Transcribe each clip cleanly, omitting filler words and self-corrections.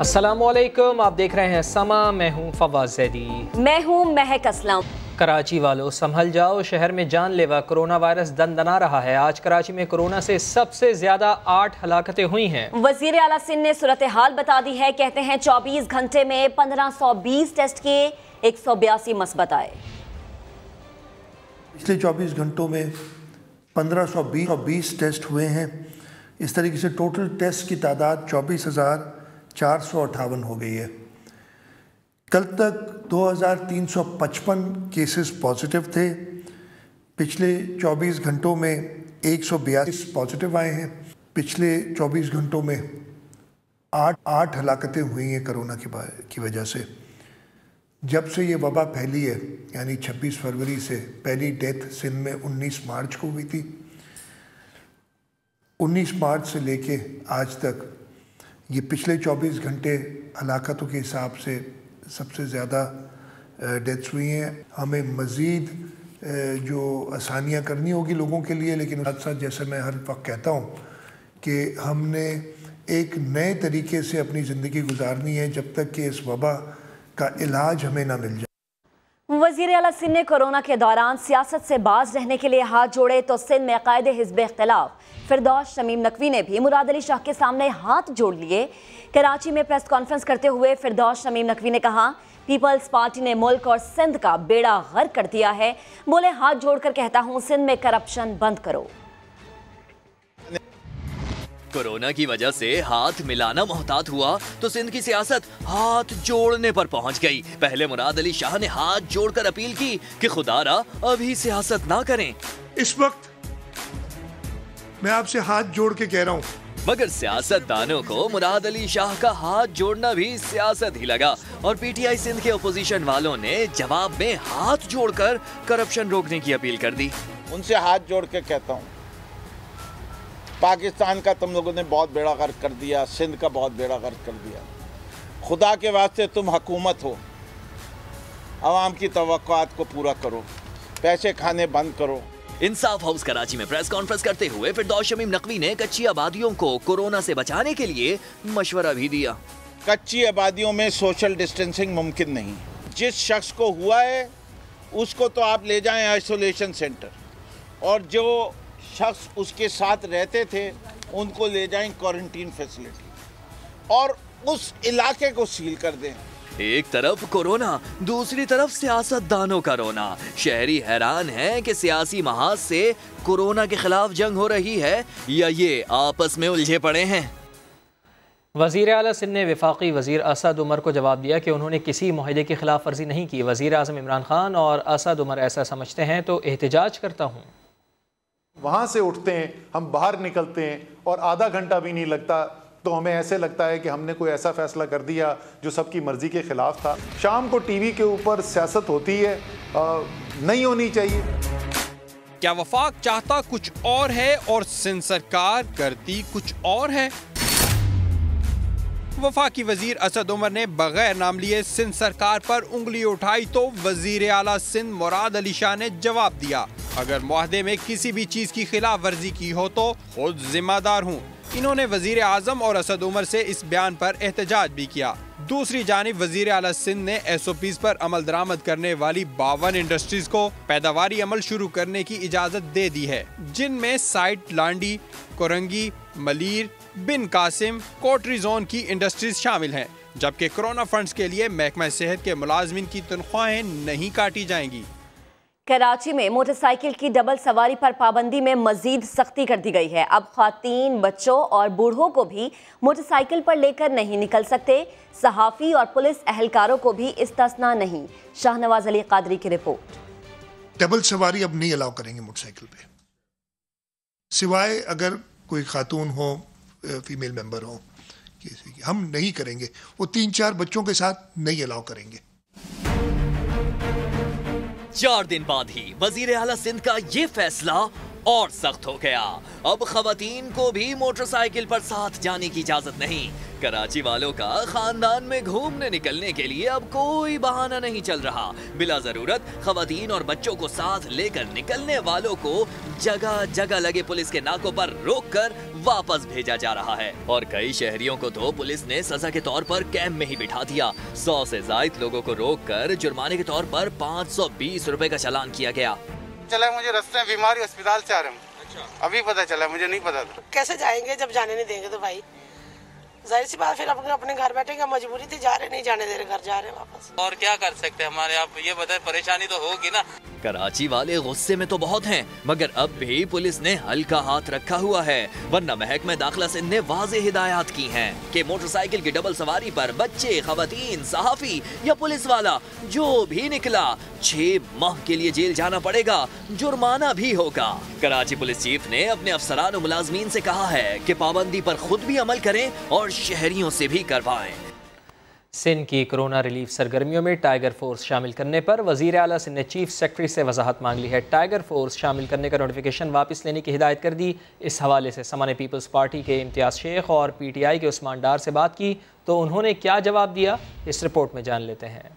अस्सलामुअलैकुम, आप देख रहे हैं समा। मैं हूं फवाद ज़ैदी। मैं हूं महक असलम। कराची वालों संभल जाओ, शहर में जानलेवा कोरोना वायरस दंदना रहा है। आज कराची में कोरोना से सबसे ज्यादा 8 हलाकतें हुई हैं। वजीर आला सिंध ने सूरत हाल बता दी है। कहते हैं 24 घंटे में 1520 टेस्ट किए, 182 मस्बत आए। पिछले 24 घंटों में 1520 टेस्ट हुए हैं। इस तरीके से टोटल टेस्ट की तादाद 24,458 हो गई है। कल तक 2,355 केसेस पॉजिटिव थे। पिछले 24 घंटों में 182 पॉजिटिव आए हैं। पिछले 24 घंटों में 8 हलाकतें हुई हैं कोरोना की वजह से। जब से ये वबा फैली है, यानी 26 फरवरी से, पहली डेथ सिंध में 19 मार्च को हुई थी। 19 मार्च से लेके आज तक ये पिछले 24 घंटे हलाकतों के हिसाब से सबसे ज़्यादा डेथ्स हुई हैं। हमें मज़ीद जो आसानियाँ करनी होगी लोगों के लिए, लेकिन साथ साथ जैसे मैं हर वक्त कहता हूँ कि हमने एक नए तरीके से अपनी ज़िंदगी गुजारनी है जब तक कि इस वबा का इलाज हमें ना मिल जाए। वज़ीर आला सिंध ने कोरोना के दौरान सियासत से बाज रहने के लिए हाथ जोड़े तो सिंध में कायदे हिज़्ब इख्तिलाफ फिरदौस शमीम नकवी ने भी मुराद अली शाह के सामने हाथ जोड़ लिए। कराची में प्रेस कॉन्फ्रेंस करते हुए फिरदौस शमीम नकवी ने कहा, पीपल्स पार्टी ने मुल्क और सिंध का बेड़ा गर्क कर दिया है। बोले, हाथ जोड़कर कहता हूँ, सिंध में करप्शन बंद करो। कोरोना की वजह से हाथ मिलाना मोहतात हुआ तो सिंध की सियासत हाथ जोड़ने पर पहुंच गई। पहले मुराद अली शाह ने हाथ जोड़कर अपील की कि खुदारा अभी सियासत ना करें। इस वक्त मैं आपसे हाथ जोड़ के कह रहा हूँ, मगर सियासतदानों को मुराद अली शाह का हाथ जोड़ना भी सियासत ही लगा और पीटीआई सिंध के अपोजिशन वालों ने जवाब में हाथ जोड़कर करप्शन रोकने की अपील कर दी। उनसे हाथ जोड़ के कहता हूँ, पाकिस्तान का तुम लोगों ने बहुत बेड़ा गर्क कर दिया, सिंध का बहुत बेड़ा गर्क कर दिया। खुदा के वास्ते तुम हुकूमत हो, आवाम की तवक्कुआत को पूरा करो, पैसे खाने बंद करो। इंसाफ हाउस कराची में प्रेस कॉन्फ्रेंस करते हुए फिरदौस शमीम नकवी ने कच्ची आबादियों को कोरोना से बचाने के लिए मशवरा भी दिया। कच्ची आबादियों में सोशल डिस्टेंसिंग मुमकिन नहीं। जिस शख्स को हुआ है उसको तो आप ले जाएं आइसोलेशन सेंटर, और जो शख्स उसके साथ रहते थे उनको ले जाएं क्वारंटीन फैसिलिटी और उस इलाके को सील कर दें। एक तरफ कोरोना, दूसरी तरफ सियासतदानों का रोना। शहरी हैरान हैं कि सियासी महाज से कोरोना के खिलाफ जंग हो रही है या ये आपस में उलझे पड़े हैं। वज़ीर आला सिंध ने वफाकी वज़ीर असद उमर को जवाब दिया कि उन्होंने किसी मुआहदे की खिलाफ वर्जी नहीं की। वज़ीर आज़म इमरान खान और असद उमर ऐसा समझते हैं तो एहतजाज करता हूँ। वहाँ से उठते हैं, हम बाहर निकलते हैं और आधा घंटा भी नहीं लगता तो हमें ऐसे लगता है कि हमने कोई ऐसा फैसला कर दिया जो सबकी मर्जी के खिलाफ था। शाम को टीवी के ऊपर सियासत होती है, नहीं होनी चाहिए। क्या वफाक चाहता कुछ और है और सिंध सरकार करती कुछ और है? वफाकी वजीर असद उमर ने बगैर नाम लिए सिंध सरकार पर उंगली उठाई तो वजीर आला सिंध मुराद अली शाह ने जवाब दिया, अगर मुआहदे में किसी भी चीज की खिलाफ वर्जी की हो तो खुद जिम्मेदार हूँ। इन्होंने वजीर आजम और असद उमर से इस बयान पर एहतजाज भी किया। दूसरी जानिब वजीर आला सिंध ने SOPs पर अमल दरामद करने वाली 52 इंडस्ट्रीज को पैदावारी अमल शुरू करने की इजाज़त दे दी है, जिनमें साइट लांडी, कोरंगी, मलीर, बिन कासिम, कोटरी जोन की इंडस्ट्रीज शामिल हैं, जबकि कोरोना फंड्स के लिए महकमा सेहत के मुलाजमिन की तनख्वाहें नहीं काटी जाएंगी। कराची में मोटरसाइकिल की डबल सवारी पर पाबंदी में मजीद सख्ती कर दी गई है। अब ख्वातीन, बच्चों और बूढ़ों को भी मोटरसाइकिल पर लेकर नहीं निकल सकते। सहाफ़ी और पुलिस एहलकारों को भी इस्तिस्ना नहीं। शाहनवाज अली कादरी की रिपोर्ट। डबल सवारी अब नहीं अलाउ करेंगे मोटरसाइकिल पे, सिवाय अगर कोई खातून हो, फीमेल मेंबर हो किसी की, हम नहीं करेंगे। वो 3-4 बच्चों के साथ नहीं अलाउ करेंगे। 4 दिन बाद ही वजीर आला सिंध का ये फैसला और सख्त हो गया। अब खवातीन को भी मोटरसाइकिल पर साथ जाने की इजाजत नहीं। कराची वालों का खानदान में घूमने निकलने के लिए अब कोई बहाना नहीं चल रहा। बिला जरूरत खवातीन और बच्चों को साथ लेकर निकलने वालों को जगह जगह लगे पुलिस के नाकों पर रोककर वापस भेजा जा रहा है और कई शहरियों को तो पुलिस ने सजा के तौर पर कैंप में ही बिठा दिया। 100 से ज्यादा लोगों को रोककर जुर्माने के तौर पर 520 रुपए का चालान किया गया। चला मुझे रास्ते में बीमारी अस्पताल से आ रहे हैं। अच्छा। अभी पता चला, मुझे नहीं पता था। कैसे जाएंगे जब जाने नहीं देंगे तो भाई जाहिर सी बात, फिर अपने घर बैठेंगे। मजबूरी थी, जा रहे नहीं जाने दे रहे, घर जा रहे वापस। और क्या कर सकते हैं, हमारे आप ये बताए, परेशानी तो होगी ना। कराची वाले गुस्से में तो बहुत हैं, मगर अब भी पुलिस ने हल्का हाथ रखा हुआ है, वरना महकमा दाखिला सिंध ने वाज़े हिदायत की हैं कि मोटरसाइकिल की डबल सवारी पर बच्चे, खवातीन, सहाफी या पुलिस वाला जो भी निकला 6 माह के लिए जेल जाना पड़ेगा, जुर्माना भी होगा। कराची पुलिस चीफ ने अपने अफसरान और मुलाजमीन से कहा है कि पाबंदी पर खुद भी अमल करें और शहरियों से भी करवाएं। सिंध की कोरोना रिलीफ सरगर्मियों में टाइगर फोर्स शामिल करने पर वज़ीर आला सिंध ने चीफ सेक्रेटरी से वजाहत मांग ली है। टाइगर फोर्स शामिल करने का नोटिफिकेशन वापस लेने की हिदायत कर दी। इस हवाले से समा ने पीपल्स पार्टी के इम्तियाज़ शेख और PTI के उस्मान डार से बात की तो उन्होंने क्या जवाब दिया, इस रिपोर्ट में जान लेते हैं।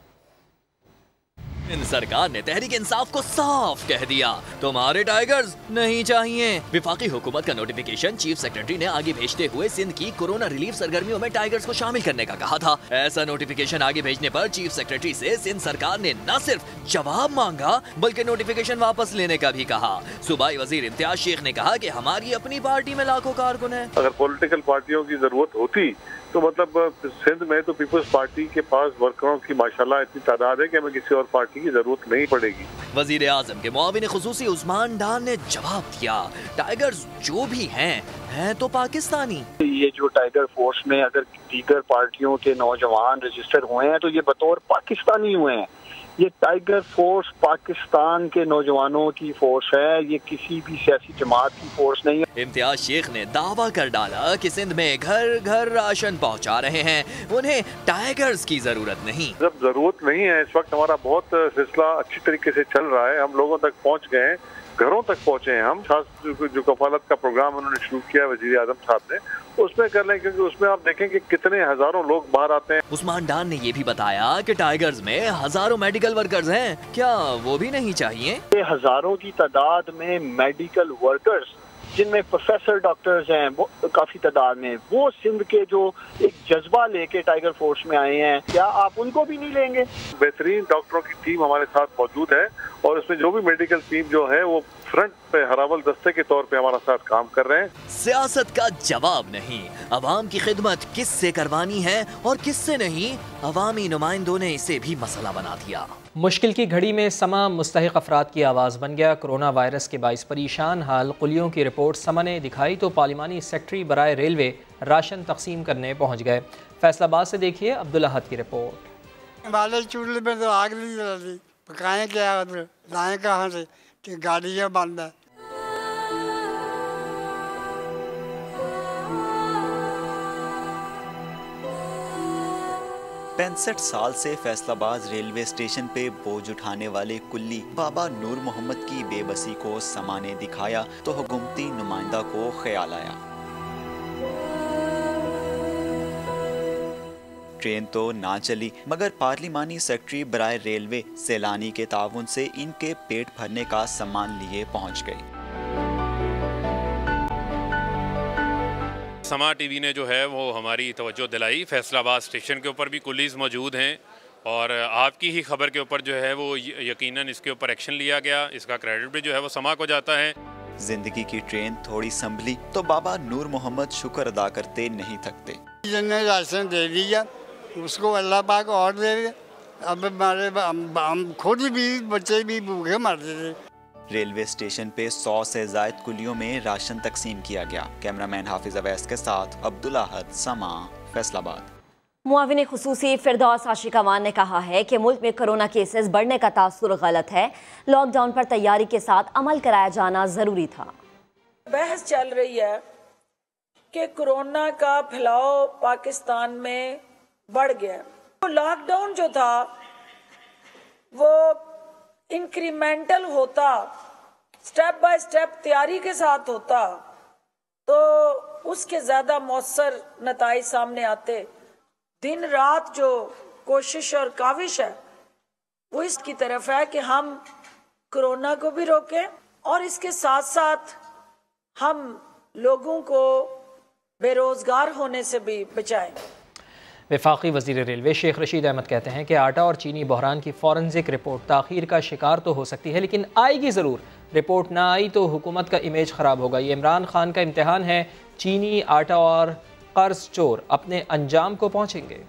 सरकार ने तहरीक इंसाफ को साफ कह दिया, तुम्हारे टाइगर्स नहीं चाहिए। विफाकी हुकूमत का नोटिफिकेशन चीफ सेक्रेटरी ने आगे भेजते हुए सिंध की कोरोना रिलीफ सरगर्मियों में टाइगर्स को शामिल करने का कहा था। ऐसा नोटिफिकेशन आगे भेजने पर चीफ सेक्रेटरी से सिंध सरकार ने न सिर्फ जवाब मांगा बल्कि नोटिफिकेशन वापस लेने का भी कहा। सूबाई वजीर इम्तियाज शेख ने कहा कि हमारी अपनी पार्टी में लाखों कारकुन है। अगर पॉलिटिकल पार्टियों की जरूरत होती तो मतलब सिंध में तो पीपल्स पार्टी के पास वर्करों की माशाल्लाह इतनी तादाद है कि हमें किसी और पार्टी की जरूरत नहीं पड़ेगी। वजीर आजम के मुआविन खुसूसी उस्मान डार ने जवाब दिया, टाइगर्स जो भी हैं तो पाकिस्तानी। ये जो टाइगर फोर्स में अगर दीगर पार्टियों के नौजवान रजिस्टर हुए हैं तो ये बतौर पाकिस्तानी हुए हैं। ये टाइगर फोर्स पाकिस्तान के नौजवानों की फोर्स है, ये किसी भी सियासी जमात की फोर्स नहीं है। इम्तियाज शेख ने दावा कर डाला कि सिंध में घर घर राशन पहुंचा रहे हैं, उन्हें टाइगर्स की जरूरत नहीं। जब जरूरत नहीं है, इस वक्त हमारा बहुत सिलसिला अच्छी तरीके से चल रहा है, हम लोगों तक पहुंच गए हैं, घरों तक पहुंचे हैं हम। खास जो कफालत का प्रोग्राम उन्होंने शुरू किया वजीर आजम साहब ने, उसमें कर लें, क्योंकि उसमें आप देखें कि कितने हजारों लोग बाहर आते हैं। उस्मान डार ने ये भी बताया कि टाइगर्स में हजारों मेडिकल वर्कर्स हैं, क्या वो भी नहीं चाहिए? हजारों की तादाद में मेडिकल वर्कर्स जिनमें प्रोफेसर डॉक्टर्स हैं वो काफी तादाद में, वो सिंध के जो एक जज्बा लेके टाइगर फोर्स में आए हैं, क्या आप उनको भी नहीं लेंगे? बेहतरीन डॉक्टरों की टीम हमारे साथ मौजूद है और उसमें जो भी मेडिकल टीम जो है वो फ्रंट पे हरावल दस्ते के तौर पे हमारा साथ काम कर रहे हैं। सियासत का जवाब नहीं, अवाम की खिदमत किससे करवानी है और किससे नहीं, अवामी नुमाइंदों ने इसे भी मसला बना दिया। मुश्किल की घड़ी में समा मुस्तहिक अफराद की आवाज़ बन गया। कोरोना वायरस के बाइस परेशान हाल कुलियों की रिपोर्ट समा ने दिखाई तो पार्लिमानी सेक्रेटरी बराए रेलवे राशन तकसीम करने पहुँच गए। फैसलाबाद से देखिए अब्दुल अहद की रिपोर्ट। वाले चूल्हे में तो आग नहीं जलती, पकाएं क्या, लाएं कहाँ से कि गाड़ियाँ बंद है। पैंसठ साल से फैसलाबाद रेलवे स्टेशन पे बोझ उठाने वाले कुल्ली बाबा नूर मोहम्मद की बेबसी को समा ने दिखाया तो हुकूमती नुमाइंदा को ख्याल आया। ट्रेन तो ना चली मगर पार्लिमानी सेक्रेटरी बराए रेलवे सैलानी के ताउन से इनके पेट भरने का सामान लिए पहुंच गए। समा टीवी ने जो है वो हमारी तवज्जो दिलाई। फैसलाबाद स्टेशन के ऊपर भी कुलीस मौजूद हैं और आपकी ही खबर के ऊपर जो है वो यकीनन इसके ऊपर एक्शन लिया गया। इसका क्रेडिट भी जो है वो समा को जाता है। जिंदगी की ट्रेन थोड़ी संभली तो बाबा नूर मोहम्मद शुक्र अदा करते नहीं थकते। जिन्हें राशन दे दिया उसको अल्लाह पाक और दे। अब हमारे हम खुद भी बच्चे भी भूखे मरते थे। रेलवे स्टेशन पे 100 से ज़ायद कुलियों में राशन तकसीम किया गया। कैमरामैन हाफिज अवैस के साथ अब्दुल अहद, समा, फैसलाबाद। मुआविन खुसूसी फिरदौस आशिक अमान ने कहा है कि मुल्क में कोरोना केसेस बढ़ने का तासुर गलत है। लॉकडाउन पर तैयारी के साथ अमल कराया जाना जरूरी था। बहस चल रही है कि कोरोना का फैलाव पाकिस्तान में बढ़ गया। तो लॉकडाउन जो था वो इंक्रीमेंटल होता, स्टेप बाय स्टेप तैयारी के साथ होता तो उसके ज़्यादा मौसर नताइज सामने आते। दिन रात जो कोशिश और काविश है वो इसकी तरफ है कि हम कोरोना को भी रोकें और इसके साथ साथ हम लोगों को बेरोजगार होने से भी बचाएं। वफाकी वज़ीर रेलवे शेख रशीद अहमद कहते हैं कि आटा और चीनी बहरान की फॉरेंसिक रिपोर्ट ताख़ीर का शिकार तो हो सकती है, लेकिन आएगी ज़रूर। रिपोर्ट ना आई तो हुकूमत का इमेज ख़राब होगा। ये इमरान खान का इम्तिहान है। चीनी, आटा और कर्ज चोर अपने अंजाम को पहुँचेंगे।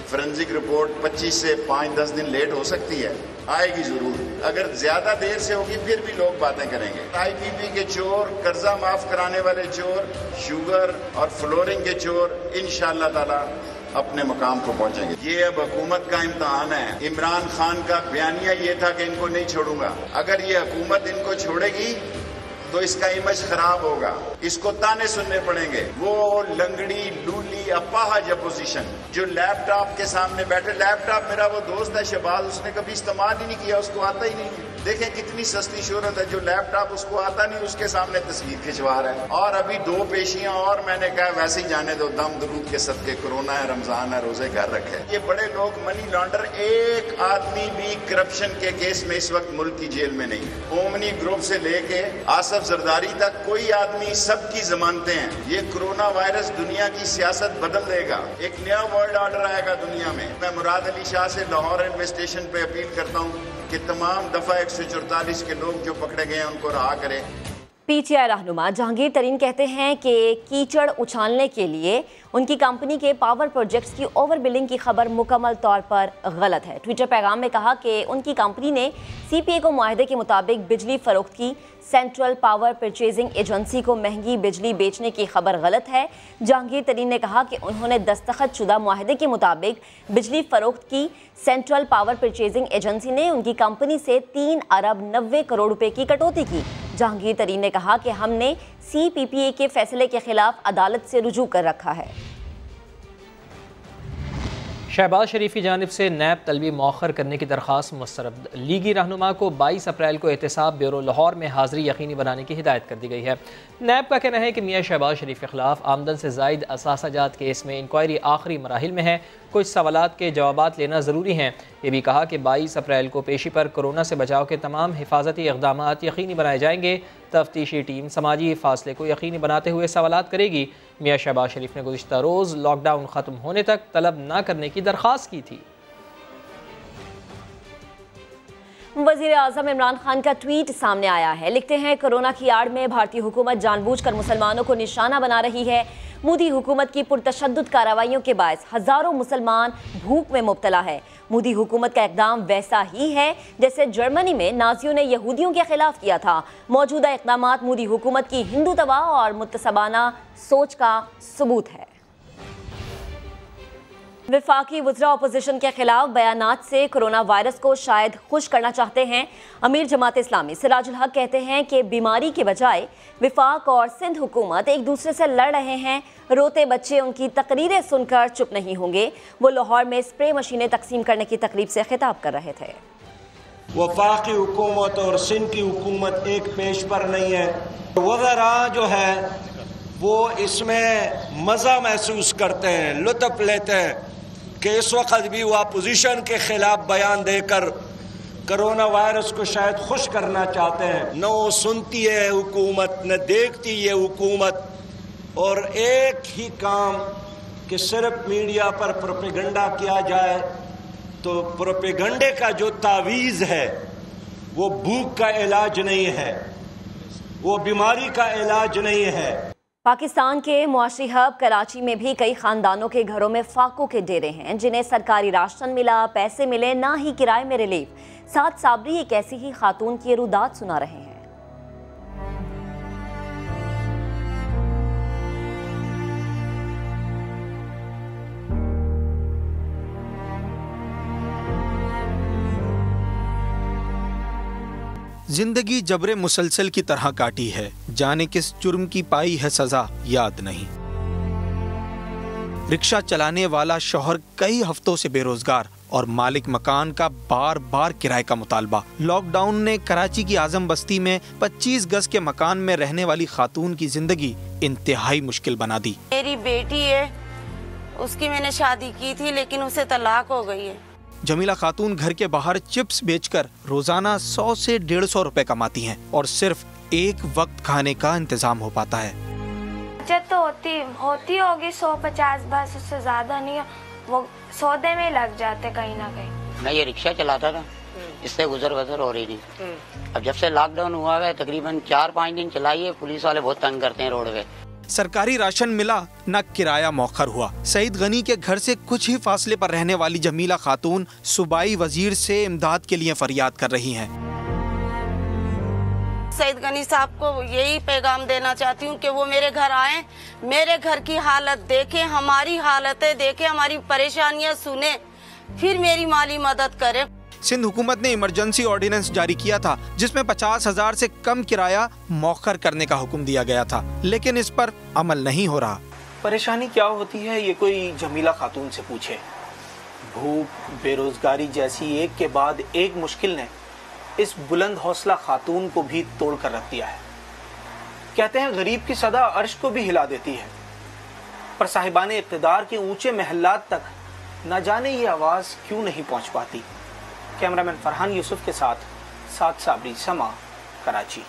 फोरेंसिक रिपोर्ट 25 से 5-10 दिन लेट हो सकती है, आएगी जरूर। अगर ज्यादा देर से होगी फिर भी लोग बातें करेंगे। IPP के चोर, कर्जा माफ कराने वाले चोर, शुगर और फ्लोरिंग के चोर इंशाअल्लाह ताला अपने मुकाम को पहुंचेंगे। ये अब हुकूमत का इम्तिहान है। इमरान खान का बयानिया ये था कि इनको नहीं छोड़ूंगा। अगर ये हुकूमत इनको छोड़ेगी तो इसका इमेज खराब होगा, इसको ताने सुनने पड़ेंगे। वो लंगड़ी लूली अपाहज अपोजिशन जो लैपटॉप के सामने बैठे, लैपटॉप मेरा वो दोस्त है शहबाज, उसने कभी इस्तेमाल ही नहीं किया, उसको आता ही नहीं। देखें कितनी सस्ती शोहरत है, जो लैपटॉप उसको आता नहीं उसके सामने तस्वीर खिंचवा रहा है। और अभी 2 पेशियां और मैंने कहा वैसे ही जाने दो, दम दरूद के सदके, कोरोना है, रमजान है, रोजे घर रखे। ये बड़े लोग मनी लॉन्डर, एक आदमी भी करप्शन के केस में इस वक्त मुल्क की जेल में नहीं है। ओमनी ग्रुप से लेके आसफ जरदारी तक कोई आदमी, सबकी जमानतें हैं। ये कोरोना वायरस दुनिया की सियासत बदल देगा, एक नया वर्ल्ड ऑर्डर आएगा दुनिया में। मैं मुराद अली शाह से लाहौर रेलवे स्टेशन पे अपील करता हूँ कि तमाम दफा 144 के लोग जो पकड़े गए हैं उनको रहा करें। PTI रहनुमा जहांगीर तरीन कहते हैं कि कीचड़ उछालने के लिए उनकी कंपनी के पावर प्रोजेक्ट्स की ओवर बिलिंग की खबर मुकम्मल तौर पर गलत है। ट्विटर पैगाम में कहा कि उनकी कंपनी ने CPA को मुआहदे के मुताबिक बिजली फरोख्त की। सेंट्रल पावर परचेजिंग एजेंसी को महंगी बिजली बेचने की खबर गलत है। जहांगीर तरीन ने कहा कि उन्होंने दस्तखत शुदा मुआहदे के मुताबिक बिजली फरोख्त की। सेंट्रल पावर परचेजिंग एजेंसी ने उनकी कंपनी से 3 अरब 90 करोड़ रुपए की कटौती की। जहांगीर तरीन ने कहा कि हमने CPPA के फैसले के खिलाफ अदालत से रुजू कर रखा है। शहबाज शरीफ की जानिब से नैब तलबी मौखर करने की दरख्वास्त मुस्तरद। लीगी रहनुमा को 22 अप्रैल को एहतसाब ब्यूरो लाहौर में हाज़री यकीनी बनाने की हिदायत कर दी गई है। नैब का कहना है कि मियाँ शहबाज शरीफ के खिलाफ आमदन से ज़ायद असासाजात केस में इंक्वायरी आखिरी मराहिल में है। कुछ सवालात के जवाबात लेना ज़रूरी हैं। ये भी कहा कि 22 अप्रैल को पेशी पर कोरोना से बचाव के तमाम हिफाजती इक़दामात यकीनी बनाए जाएंगे। तफ्तीशी टीम समाजी फासले को यकीनी बनाते हुए सवालात करेगी। मियाँ शहबाज शरीफ ने गुज़िश्ता रोज़ लॉकडाउन ख़त्म होने तक तलब न करने की दरख्वास्त की थी। वज़ीर आज़म इमरान खान का ट्वीट सामने आया है। लिखते हैं, कोरोना की आड़ में भारतीय हुकूमत जानबूझकर मुसलमानों को निशाना बना रही है। मोदी हुकूमत की पुरतशद्दुद कार्रवाइयों के बायस हज़ारों मुसलमान भूख में मुब्तला है। मोदी हुकूमत का इक़दाम वैसा ही है जैसे जर्मनी में नाज़ियों ने यहूदियों के खिलाफ किया था। मौजूदा इक़दामात मोदी हुकूमत की हिंदूतवा और मुतसबाना सोच का सबूत है। वफाकी वज़रा अपोजिशन के खिलाफ बयानात से कोरोना वायरस को शायद खुश करना चाहते हैं। अमीर जमात इस्लामी सिराजुल हक कहते हैं कि बीमारी के बजाय विफाक और सिंध हुकूमत एक दूसरे से लड़ रहे हैं। रोते बच्चे उनकी तकरीरें सुनकर चुप नहीं होंगे। वो लाहौर में स्प्रे मशीनें तकसीम करने की तकरीब से खिताब कर रहे थे। वफाकी हुकूमत और सिंध की हुकूमत एक पेश पर नहीं है। वज़रा जो है वो इसमें मज़ा महसूस करते हैं, लुत्फ़ लेते हैं कि इस वक्त भी वो अपोजिशन के खिलाफ बयान देकर कोरोना वायरस को शायद खुश करना चाहते हैं। न वो सुनती है हुकूमत, न देखती है हुकूमत, और एक ही काम कि सिर्फ मीडिया पर प्रोपेगेंडा किया जाए। तो प्रोपेगेंडे का जो तावीज़ है वो भूख का इलाज नहीं है, वो बीमारी का इलाज नहीं है। पाकिस्तान के मुआशी हब कराची में भी कई खानदानों के घरों में फाकों के डेरे हैं, जिन्हें सरकारी राशन मिला, पैसे मिले, ना ही किराए में रिलीफ। साथ साबरी एक ऐसी ही खातून की रुदात सुना रहे हैं। जिंदगी जबरे मुसलसल की तरह काटी है, जाने किस जुर्म की पाई है सजा याद नहीं। रिक्शा चलाने वाला शौहर कई हफ्तों से बेरोजगार, और मालिक मकान का बार बार किराए का मुतालबा। लॉकडाउन ने कराची की आजम बस्ती में 25 गज के मकान में रहने वाली खातून की जिंदगी इंतहाई मुश्किल बना दी। मेरी बेटी है, उसकी मैंने शादी की थी लेकिन उसे तलाक हो गई है। जमीला खातून घर के बाहर चिप्स बेचकर रोजाना 100 से 150 रुपए कमाती हैं और सिर्फ एक वक्त खाने का इंतजाम हो पाता है। बचत तो होती होगी 150, बस उससे ज्यादा नहीं, वो सौदे में लग जाते कहीं ना कहीं। मैं ये रिक्शा चलाता था, इससे गुजर बसर हो रही थी। अब जब से लॉकडाउन हुआ है तकरीबन 4-5 दिन चलाइए, पुलिस वाले बहुत तंग करते हैं रोड पे। सरकारी राशन मिला न किराया मौखर हुआ। सईद गनी के घर से कुछ ही फासले पर रहने वाली जमीला खातून सूबाई वजीर से इमदाद के लिए फरियाद कर रही हैं। सईद गनी साहब को यही पैगाम देना चाहती हूँ कि वो मेरे घर आए, मेरे घर की हालत देखें, हमारी हालतें देखें, हमारी परेशानियाँ सुने, फिर मेरी माली मदद करें। सिंध हुकूमत ने इमरजेंसी ऑर्डिनेंस जारी किया था जिसमें 50,000 से कम किराया मौखर करने का हुक्म दिया गया था, लेकिन इस पर अमल नहीं हो रहा। परेशानी क्या होती है ये कोई जमीला खातून से पूछे। भूख, बेरोजगारी जैसी एक के बाद एक मुश्किल ने इस बुलंद हौसला खातून को भी तोड़ कर रख दिया है। कहते हैं गरीब की सदा अर्श को भी हिला देती है, पर साहिबाने इक़्तिदार के ऊंचे महल्लात तक न जाने ये आवाज़ क्यों नहीं पहुंच पाती। कैमरामैन फरहान यूसुफ के साथ साबरी, समा, कराची।